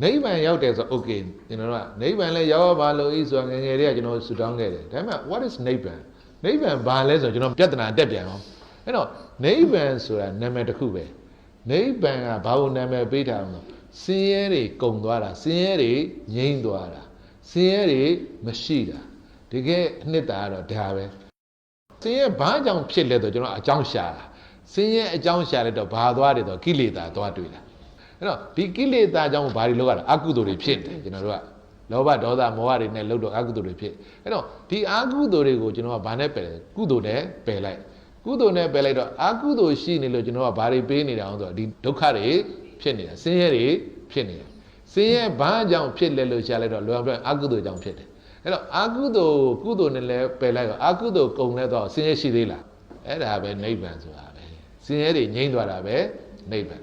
နိဗ္ဗာန်ရောက်တယ်ဆို okay ကျွန်တော်တို့ကနိဗ္ဗာန်လည်းရောက်ပါလို့ဤဆိုငယ်ငယ်လေးကကျွန်တော်ဆူတောင်းခဲ့တယ်ဒါပေမဲ့ what is နိဗ္ဗာန်နိဗ္ဗာန်ဘာလဲဆိုကျွန်တော်ပြဿနာတက်ပြန်အောင်အဲ့တော့နိဗ္ဗာန်ဆိုတာနာမည်တစ်ခုပဲနိဗ္ဗာန်ကဘာလို့နာမည်ပေးထားအောင်ဆင်းရဲတွေကုန်သွားတာဆင်းရဲတွေငြိမ်းသွားတာဆင်းရဲတွေမရှိတာတကယ်အနှစ်သာကတော့ဒါပဲဆင်းရဲဘာကြောင့်ဖြစ်လဲဆိုကျွန်တော်အကြောင်းရှာတာဆင်းရဲအကြောင်းရှာလိုက်တော့ဘာသွားတယ်ဆိုကိလေသာသွားတွေ့တာအဲ့တော့ဒီကိလေသာကြောင့်ဘာတွေလောက်ရတာအကုသိုလ်တွေဖြစ်တယ်ကျွန်တော်တို့ကလောဘဒေါသမောဟတွေနဲ့လှုပ်တော့အကုသိုလ်တွေဖြစ်အဲ့တော့ဒီအကုသိုလ်တွေကိုကျွန်တော်ကဘာနဲ့ပယ်လဲကုသိုလ်နဲ့ပယ်လိုက်ကုသိုလ်နဲ့ပယ်လိုက်တော့အကုသိုလ်ရှိနေလို့ကျွန်တော်ကဘာတွေပေးနေတာအောင်ဆိုတော့ဒီဒုက္ခတွေဖြစ်နေတာဆင်းရဲတွေဖြစ်နေတယ်ဆင်းရဲဘာကြောင့်ဖြစ်လဲလို့ရှာလိုက်တော့လောဘအကုသိုလ်ကြောင့်ဖြစ်တယ်အဲ့တော့အကုသိုလ်ကုသိုလ်နဲ့လည်းပယ်လိုက်တော့အကုသိုလ်ကုန်လဲတော့ဆင်းရဲရှိသေးလားအဲ့ဒါပဲနိဗ္ဗာန်ဆိုတာပဲဆင်းရဲတွေငြိမ်းသွားတာပဲနိဗ္ဗာန်